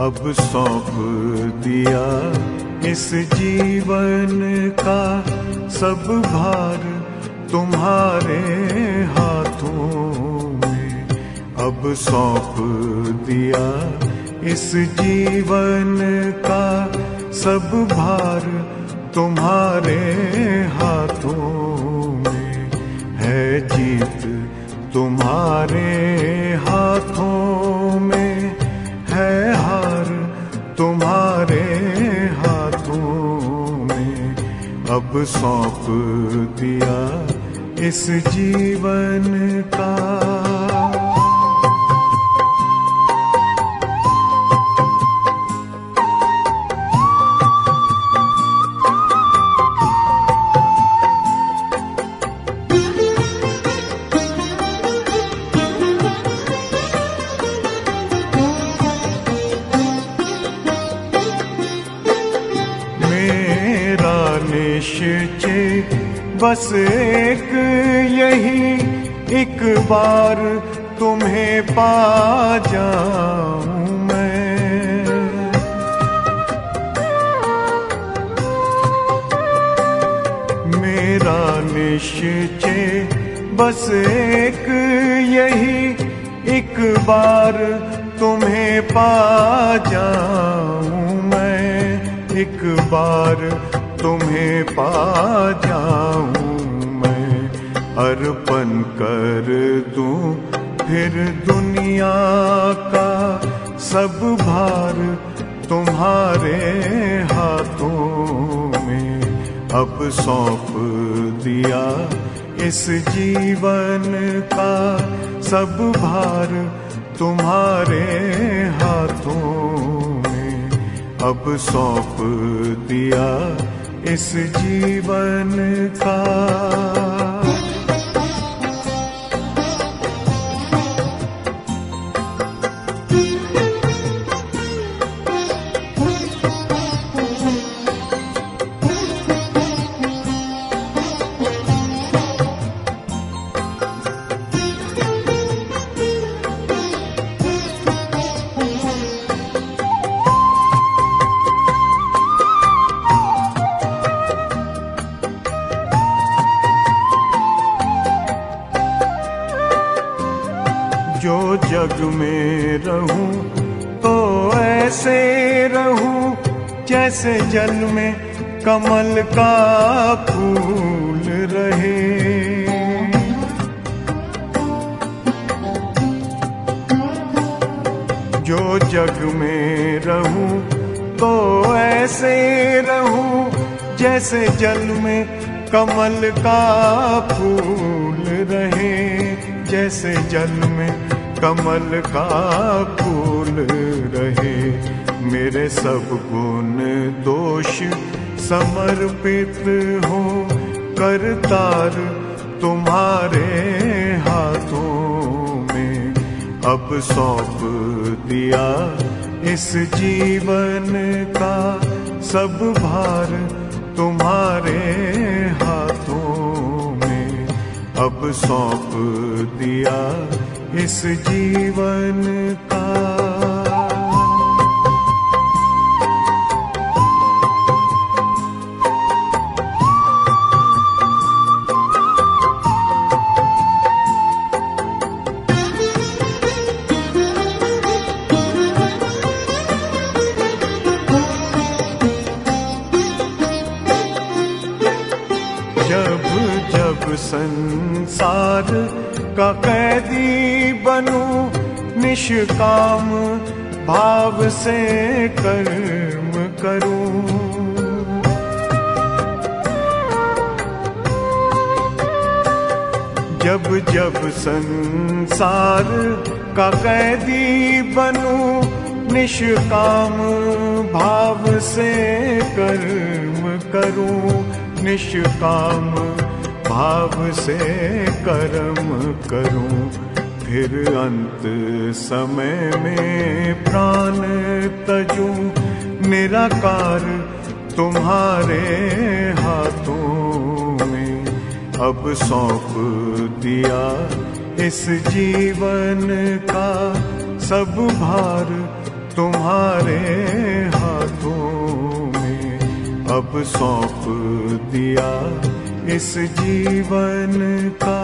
अब सौंप दिया इस जीवन का सब भार तुम्हारे हाथों में। अब सौंप दिया इस जीवन का सब भार तुम्हारे हाथों में। है जीत तुम्हारे हाथों में, है हार तुम्हारे हाथों में। अब सौंप दिया इस जीवन का। निश्चय बस एक यही, एक बार तुम्हें पा जाऊं मैं। मेरा निश्चय बस एक यही, एक बार तुम्हें पा जाऊं मैं। एक बार तुम्हें पा जाऊं मैं। अर्पण कर दूं फिर दुनिया का सब भार तुम्हारे हाथों में। अब सौंप दिया इस जीवन का सब भार तुम्हारे हाथों में। अब सौंप दिया इस जीवन का। जो जग में रहूं तो ऐसे रहूं जैसे जल में कमल का फूल रहे। जो जग में रहूं तो ऐसे रहूं जैसे जल में कमल का फूल रहे। जैसे जल में कमल का फूल रहे। मेरे सब गुण दोष समर्पित हो करतार तुम्हारे हाथों में। अब सौंप दिया इस जीवन का सब भार तुम्हारे हाथों में। अब सौंप दिया इस जीवन का। जब जब संसार का कैदी बनूं, निष्काम भाव से कर्म करूं। जब जब संसार का कैदी बनूं, निष्काम भाव से कर्म करूं। निष्काम भाव से कर्म करूं। फिर अंत समय में प्राण तजूं, निराकार तुम्हारे हाथों में। अब सौंप दिया इस जीवन का सब भार तुम्हारे हाथों में अब सौंप दिया इस जीवन का।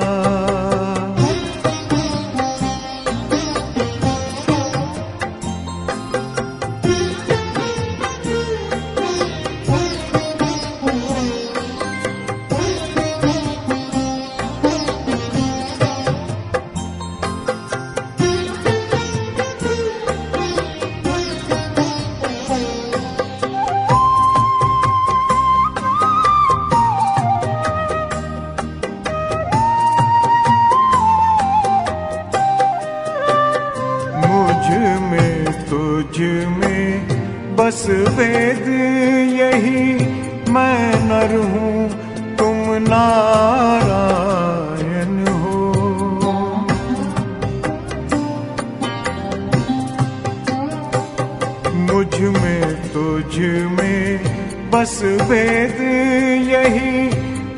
तुझ में बस वेद यही, मैं नर हूँ तुम नारायण हो। मुझ में तुझ में बस वेद यही,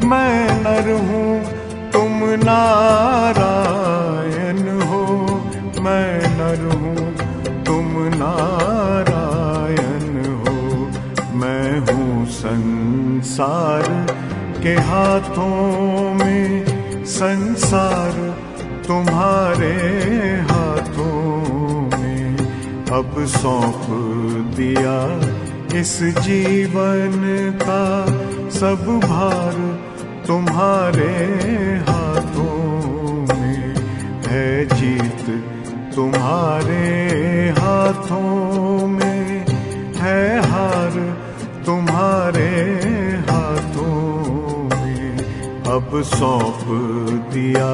मैं नर हूँ तुम नारायण हो। मैं नर हूँ तुम नारायण हो। मैं हूँ संसार के हाथों में, संसार तुम्हारे हाथों में अब सौंप दिया इस जीवन का। सब भार तुम्हारे हाथों में है, जीत तुम्हारे हाथों में है, हार तुम्हारे हाथों में अब सौंप दिया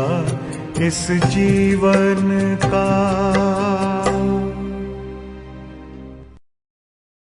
इस जीवन का।